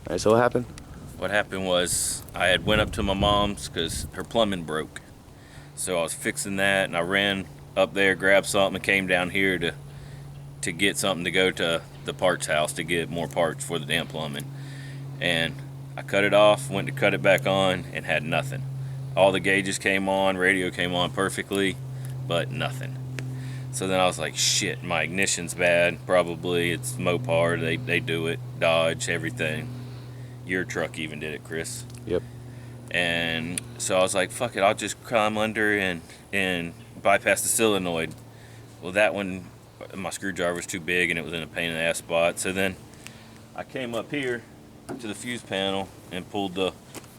Alright, so what happened? What happened was I had went up to my mom's because her plumbing broke. So I was fixing that, and I ran up there, grabbed something, and came down here to get something to go to the parts house to get more parts for the damn plumbing. And I cut it off, went to cut it back on, and had nothing. All the gauges came on, radio came on perfectly, but nothing. So then I was like, shit, my ignition's bad. Probably it's Mopar, they do it, Dodge, everything. Your truck even did it, Chris. Yep. And so I was like, fuck it, I'll just climb under and bypass the solenoid. Well, that one, my screwdriver was too big and it was in a pain in the ass spot. So then I came up here to the fuse panel and pulled the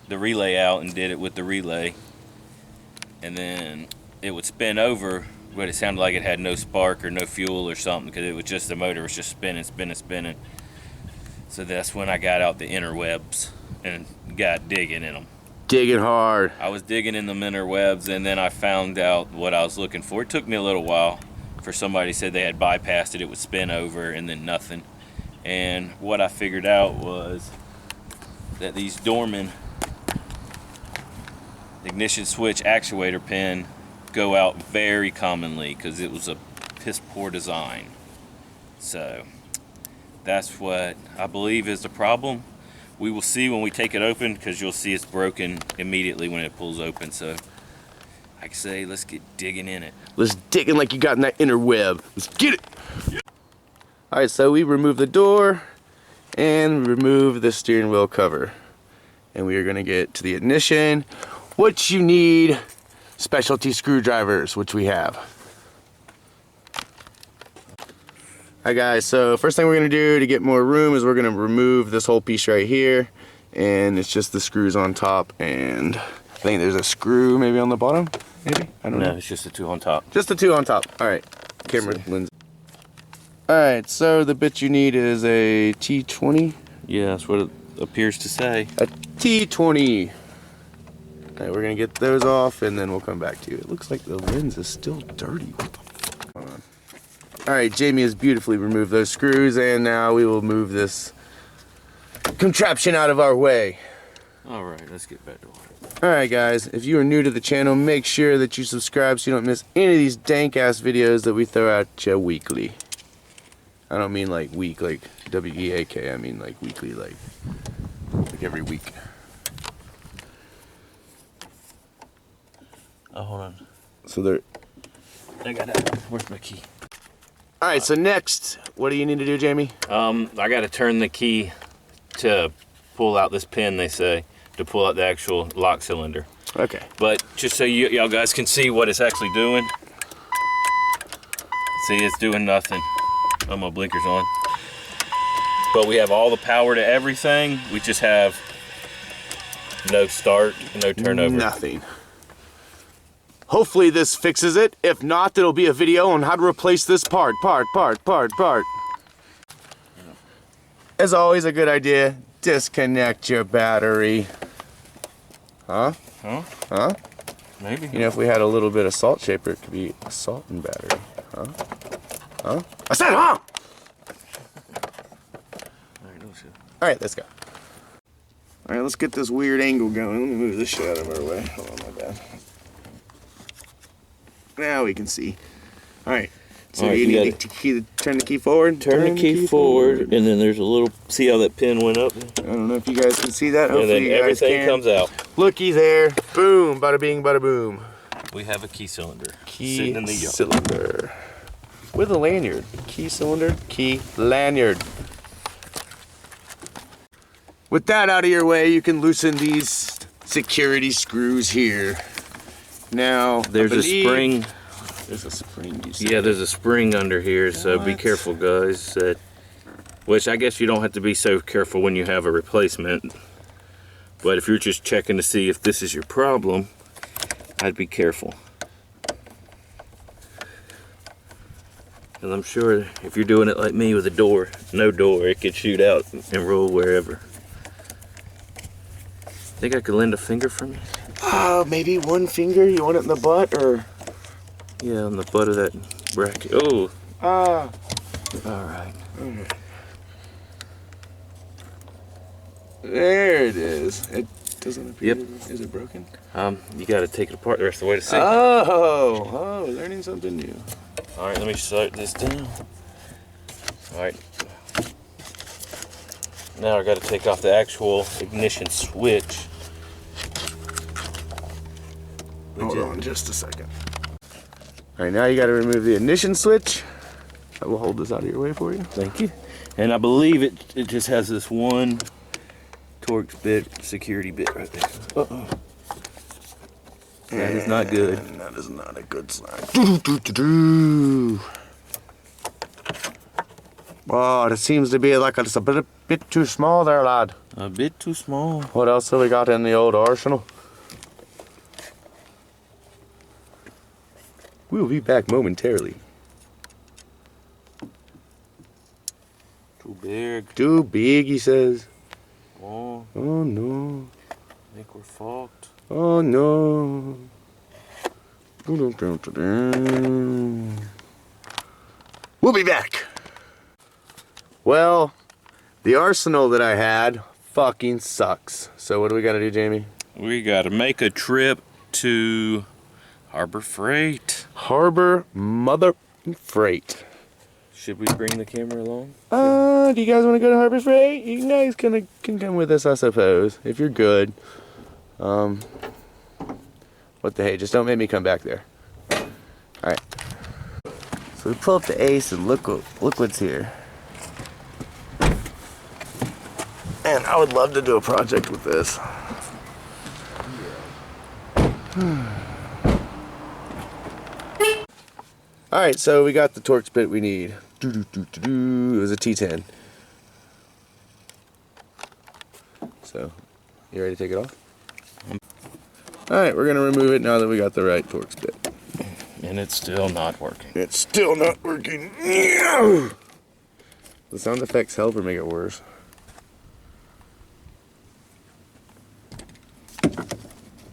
relay out and did it with the relay. And then it would spin over, but it sounded like it had no spark or no fuel or something because it was just the motor was just spinning. So that's when I got out the interwebs and got digging in them. Digging hard. I was digging in the interwebs, and then I found out what I was looking for. It took me a little while for somebody said they had bypassed it. It would spin over and then nothing. And what I figured out was that these Doorman ignition switch actuator pin go out very commonly because it was a piss poor design. So that's what I believe is the problem. We will see when we take it open because you'll see it's broken immediately when it pulls open. So I say let's get digging in it. Let's dig in like you got in that interweb. Let's get it. Alright, so we remove the door and remove the steering wheel cover. And we are going to get to the ignition. What you need, specialty screwdrivers, which we have. Alright guys, so first thing we're going to do to get more room is we're going to remove this whole piece right here. And it's just the screws on top, and I think there's a screw maybe on the bottom, maybe? I don't know. No, it's just the two on top. Just the two on top. Alright, camera lens. Alright, so the bit you need is a T20. Yeah, that's what it appears to say. A T20. Alright, we're going to get those off and then we'll come back to you. It looks like the lens is still dirty. What the fuck is going on? Alright, Jamie has beautifully removed those screws, and now we will move this contraption out of our way. Alright, let's get back to work. Alright guys, if you are new to the channel, make sure that you subscribe so you don't miss any of these dank ass videos that we throw at you weekly. I don't mean like week, like W-E-A-K, I mean like weekly, like every week. Oh, hold on. So there. I got it. Where's my key? Alright, so next, what do you need to do, Jamie? I got to turn the key to pull out this pin, they say, to pull out the actual lock cylinder. Okay. But just so y'all guys can see what it's actually doing. See, it's doing nothing. Oh, my blinker's on. But we have all the power to everything. We just have no start, no turnover. Nothing. Hopefully this fixes it. If not, there'll be a video on how to replace this part. As always, a good idea, disconnect your battery. Huh? Huh? Huh? Maybe. You know, if we had a little bit of salt shaper, it could be a salt and battery. Huh? Huh? I said huh! Alright, let's go. Alright, let's get this weird angle going. Let me move this shit out of our way. Hold on, my bad. Now we can see. Alright. So Alright, you need to turn the key forward? Turn the key forward, and then there's a little, see how that pin went up? I don't know if you guys can see that. And Hopefully then everything comes out. Looky there. Boom. Bada bing, bada boom. We have a key cylinder. Key sitting in the yard. cylinder. With a lanyard. Key cylinder, key lanyard. With that out of your way, you can loosen these security screws here. Now, there's a spring. There's a spring, you said. Yeah, there's a spring under here, so be careful, guys. Which I guess you don't have to be so careful when you have a replacement. But if you're just checking to see if this is your problem, I'd be careful. And I'm sure if you're doing it like me with a door, no door, it could shoot out and roll wherever. Think I could lend a finger from you? Maybe one finger. You want it in the butt, or? Yeah, on the butt of that bracket. Oh. All right. There it is. It doesn't appear. Yep. Is it broken? You got to take it apart the rest of the way to see. Oh, learning something new. All right, let me shut this down. All right. Now I got to take off the actual ignition switch. Hold on just a second. All right, now you got to remove the ignition switch. I will hold this out of your way for you. Thank you. And I believe it just has this one Torx bit, security bit right there. Uh-oh. That is not good. And that is not a good sign. Oh, it seems to be like it's a bit too small there, lad. A bit too small. What else have we got in the old arsenal? We'll be back momentarily. Too big. Too big, he says. Oh, Oh no. I think we're fucked. Oh no. We'll be back. Well, the arsenal that I had fucking sucks. So what do we gotta do, Jamie? We got to make a trip to Harbor Freight. Harbor Mother Freight. Should we bring the camera along? Do you guys want to go to Harbor Freight? You guys can come with us, I suppose, if you're good. What the hey, just don't make me come back there. Alright. So we pull up the Ace and look what's here. And I would love to do a project with this. Alright, so we got the Torx bit we need. It was a T10. So, you ready to take it off? Alright, we're going to remove it now that we got the right Torx bit. And it's still not working. It's still not working. The sound effects help or make it worse.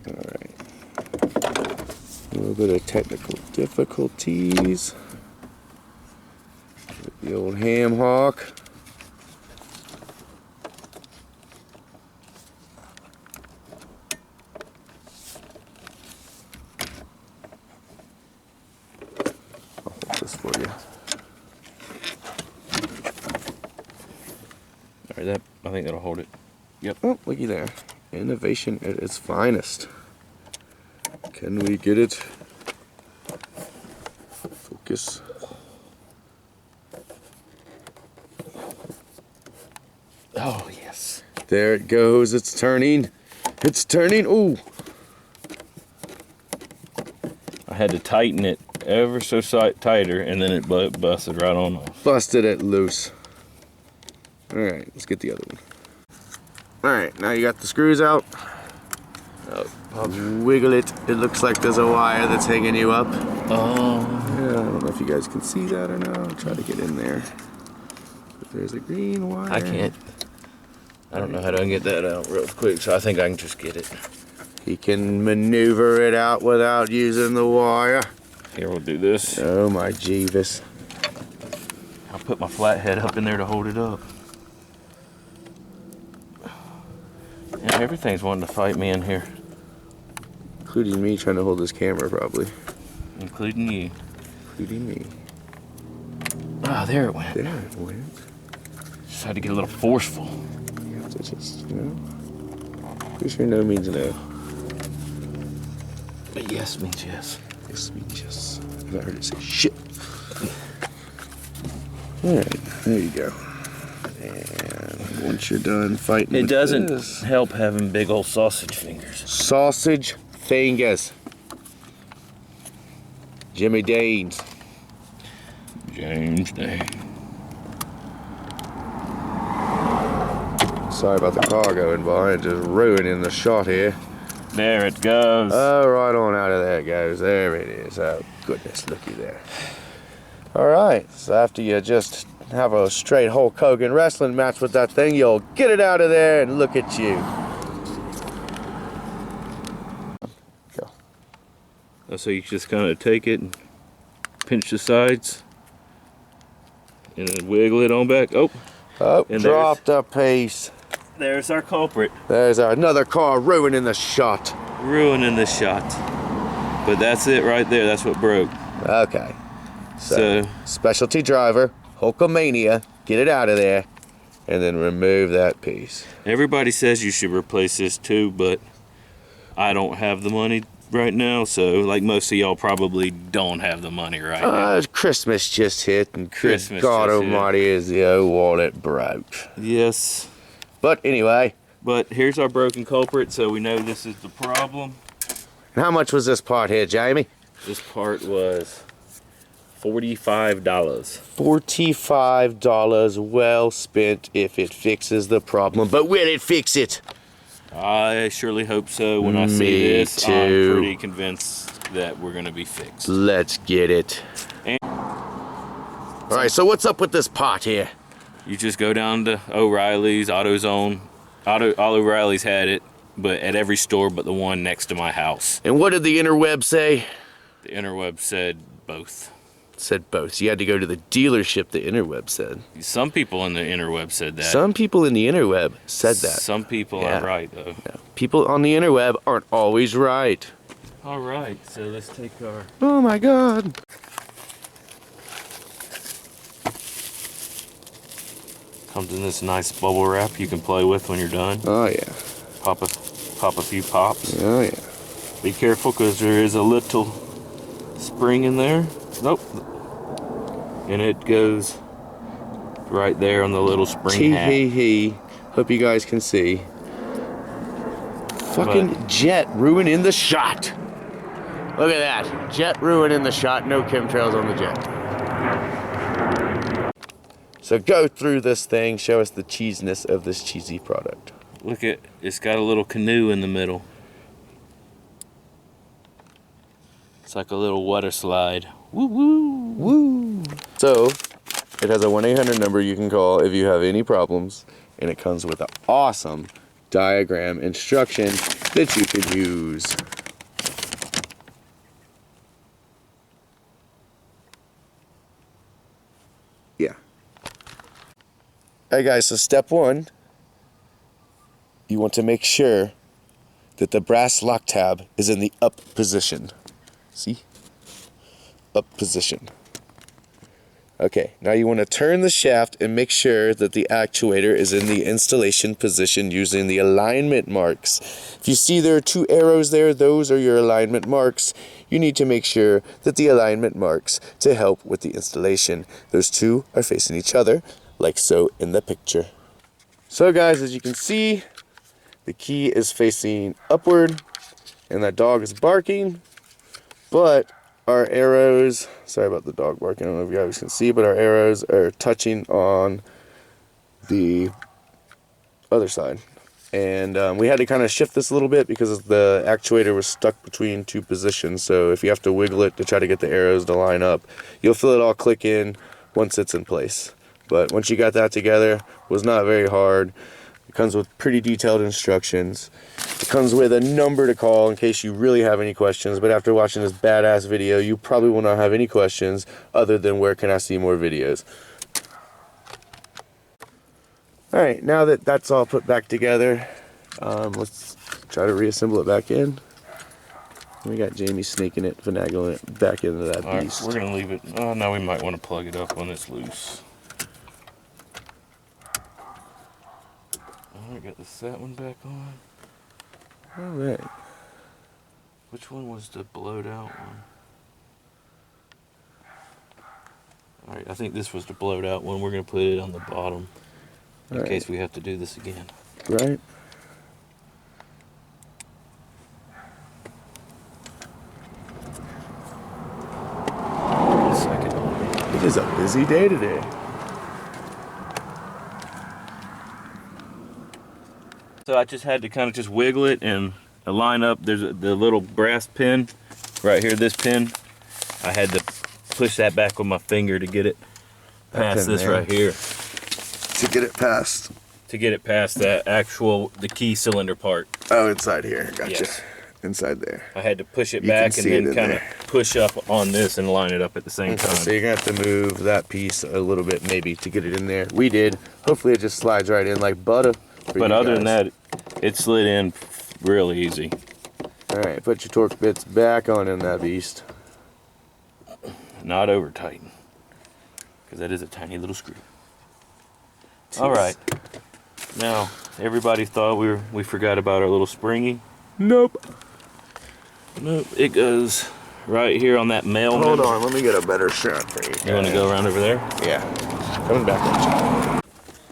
Alright. A little bit of technical difficulties. The old ham hock. I'll hold this for you. All right, I think that'll hold it. Yep. Oh, looky there. Innovation at its finest. Can we get it? Focus. Oh, yes. There it goes. It's turning. It's turning. Ooh. I had to tighten it ever so tighter, and then it busted right on off. Busted it loose. Alright, let's get the other one. Alright, now you got the screws out. Wiggle it. It looks like there's a wire that's hanging you up. Oh. Yeah, I don't know if you guys can see that or not. I'll try to get in there. But there's a green wire. I can't. I don't know how to get that out real quick, so I think I can just get it. He can maneuver it out without using the wire. Here, we'll do this. Oh my Jeeves. I'll put my flathead up in there to hold it up. Yeah, everything's wanting to fight me in here. Including me trying to hold this camera, probably. Including you. Including me. Ah, there it went. There it went. Just had to get a little forceful. You have to just, you know. Pretty sure no means no. But yes means yes. Yes means yes. I heard it say shit. Alright, there you go. And once you're done fighting It with doesn't this, help having big old sausage fingers. sausage fingers. Jimmy Danes. James Day. Sorry about the car going by, just ruining the shot here. There it goes. Oh, right on out of there it goes. There it is. Oh, goodness, looky there. Alright, so after you just have a straight Hulk Hogan wrestling match with that thing, you'll get it out of there and look at you. Go. So you just kind of take it and pinch the sides and then wiggle it on back. Oh, Oh, and dropped a piece. there's our culprit. There's another car ruining the shot. Ruining the shot. But that's it right there. That's what broke. Okay. So specialty driver, Hulkamania, get it out of there, and then remove that piece. Everybody says you should replace this too, but I don't have the money right now, so like most of y'all probably don't have the money right now. Christmas just hit, and Christmas God just almighty is the old wallet broke. Yes. But anyway. But here's our broken culprit, so we know this is the problem. And how much was this part here, Jamie? This part was $45. $45 well spent if it fixes the problem. But will it fix it? I surely hope so. When I see this, too. I'm pretty convinced that we're going to be fixed. Let's get it. All right, so what's up with this pot here? You just go down to O'Reilly's, AutoZone. All O'Reilly's had it, but at every store but the one next to my house. And what did the interweb say? The interweb said both. Said both. So you had to go to the dealership, the interweb said. Some people in the interweb said that. Some people in the interweb said that. Some people are right, though. No. People on the interweb aren't always right. All right, so let's take our... Oh my God. Comes in this nice bubble wrap you can play with when you're done. Oh yeah. Pop a few pops. Oh yeah. Be careful because there is a little spring in there. Nope. And it goes right there on the little spring hat. Tee-hee-hee. Hope you guys can see. Fucking jet ruining the shot. Look at that. Jet ruining the shot. No chemtrails on the jet. So go through this thing. Show us the cheesiness of this cheesy product. Look at, it's got a little canoe in the middle. It's like a little water slide. Woo woo. Woo. So it has a 1-800 number you can call if you have any problems, and it comes with an awesome diagram instruction that you can use. Yeah. Alright guys, so step 1, you want to make sure that the brass lock tab is in the up position. See? Up position. Okay, now you want to turn the shaft and make sure that the actuator is in the installation position using the alignment marks. If you see there are 2 arrows there, those are your alignment marks. You need to make sure that the alignment marks to help with the installation. Those 2 are facing each other, like so in the picture. So guys, as you can see, the key is facing upward and that dog is barking, but our arrows, sorry about the dog barking, I don't know if you guys can see, but our arrows are touching on the other side. And we had to kind of shift this a little bit because the actuator was stuck between 2 positions. So if you have to wiggle it to try to get the arrows to line up, you'll feel it all click in once it's in place. But once you got that together, it was not very hard. It comes with pretty detailed instructions. It comes with a number to call in case you really have any questions, but after watching this badass video, you probably will not have any questions other than where can I see more videos. Alright, now that that's all put back together, let's try to reassemble it back in. We got Jamie snaking it, finagling it back into that beast. We're going to leave it. Oh, now we might want to plug it up when it's loose. I got the set one back on. Alright. Which one was the blowed out one? Alright, I think this was the blowed out one. We're going to put it on the bottom in case we have to do this again. Right. One second. It is a busy day today. So I just had to kind of just wiggle it and line up. There's the little brass pin right here, this pin. I had to push that back with my finger to get it past this right here. To get it past? To get it past that the key cylinder part. Oh, inside here. Gotcha. Yes. Inside there. I had to push it back and then kind of push up on this and line it up at the same time. So you're going to have to move that piece a little bit maybe to get it in there. We did. Hopefully it just slides right in like butter. But other than that, it slid in real easy. Alright, put your torque bits back on in that beast. Not over tight. Because that is a tiny little screw. Alright. Now, everybody thought we forgot about our little springy. Nope. Nope. It goes right here on that male. Hold on, let me get a better shot for you. You want to go around over there? Yeah. Coming back on you.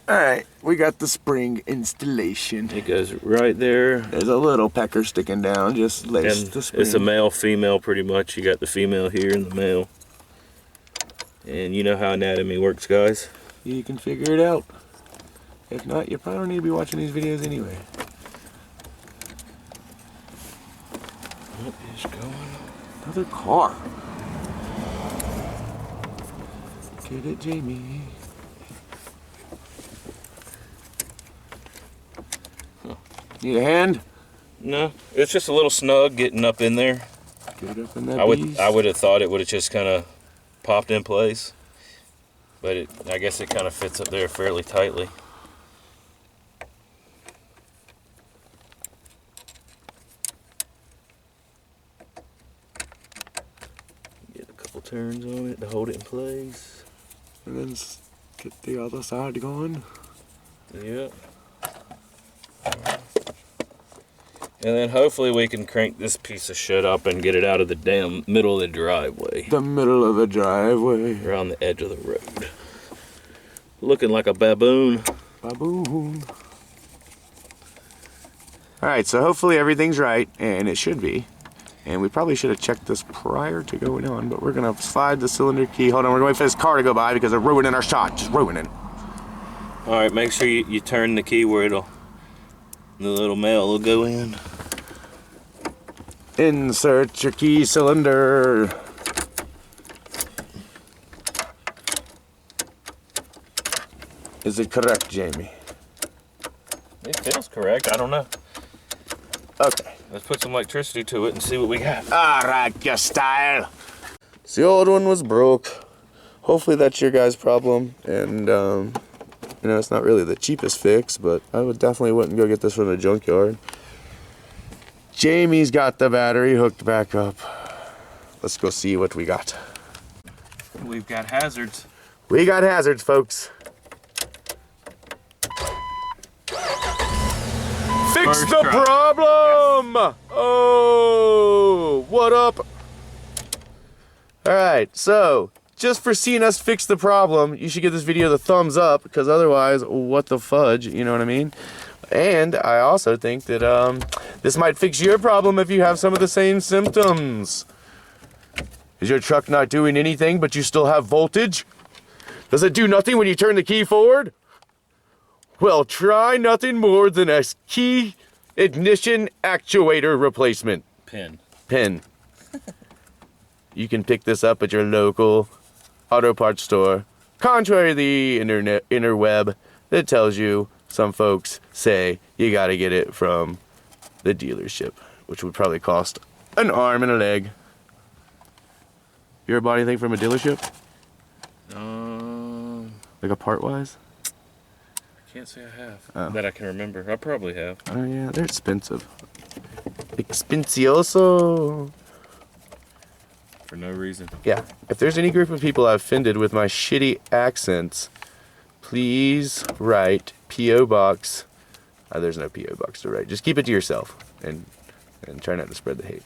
Alright, we got the spring installation. It goes right there. There's a little pecker sticking down, just lace the spring. It's a male, female pretty much. You got the female here and the male. And you know how anatomy works, guys. You can figure it out. If not, you probably don't need to be watching these videos anyway. What is going on? Another car. Get it, Jamie. Huh. Need a hand? No, it's just a little snug getting up in there. Get up in that I beast. would have thought it would have just kind of popped in place, but I guess it kind of fits up there fairly tightly. Get a couple turns on it to hold it in place. And then get the other side going. Yep. And then hopefully we can crank this piece of shit up and get it out of the damn middle of the driveway. The middle of the driveway. Or on the edge of the road. Looking like a baboon. Baboon. Alright, so hopefully everything's right, and it should be. And we probably should have checked this prior to going on, but we're going to slide the cylinder key. Hold on, we're going to wait for this car to go by because they're ruining our shot. Just ruining it. Alright, make sure you turn the key where the little male will go in. Insert your key cylinder. Is it correct, Jamie? It feels correct. I don't know. Okay. Let's put some electricity to it and see what we got. Alright, your style. So the old one was broke. Hopefully that's your guys' problem. And, you know, it's not really the cheapest fix, but I would definitely wouldn't go get this from the junkyard. Jamie's got the battery hooked back up. Let's go see what we got. We've got hazards. We got hazards, folks. Fix the problem! Yes. Oh, what up? Alright, so, just for seeing us fix the problem, you should give this video the thumbs up, because otherwise, what the fudge, you know what I mean? And I also think that this might fix your problem if you have some of the same symptoms. Is your truck not doing anything, but you still have voltage? Does it do nothing when you turn the key forward? Well, try nothing more than a key ignition actuator replacement. Pin. You can pick this up at your local auto parts store. Contrary to the interweb that tells you some folks say you gotta get it from the dealership, which would probably cost an arm and a leg. You ever bought anything from a dealership? Like a part-wise? I can't say I have. That I can remember. I probably have. Oh yeah, they're expensive. Expenzioso. For no reason. Yeah, if there's any group of people I've offended with my shitty accents, please write P.O. Box. There's no P.O. Box to write. Just keep it to yourself and try not to spread the hate.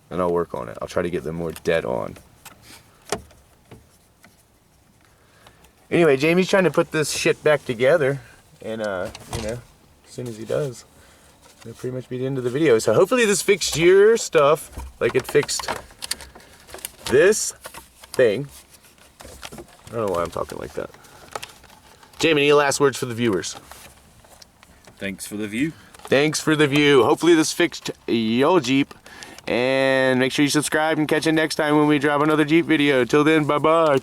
And I'll work on it. I'll try to get them more dead on. Anyway, Jamie's trying to put this shit back together. And, you know, as soon as he does, that'll pretty much be the end of the video. So hopefully this fixed your stuff like it fixed this thing. I don't know why I'm talking like that. Jamie, any last words for the viewers? Thanks for the view. Thanks for the view. Hopefully this fixed your Jeep. And make sure you subscribe and catch it next time when we drop another Jeep video. Till then, bye-bye.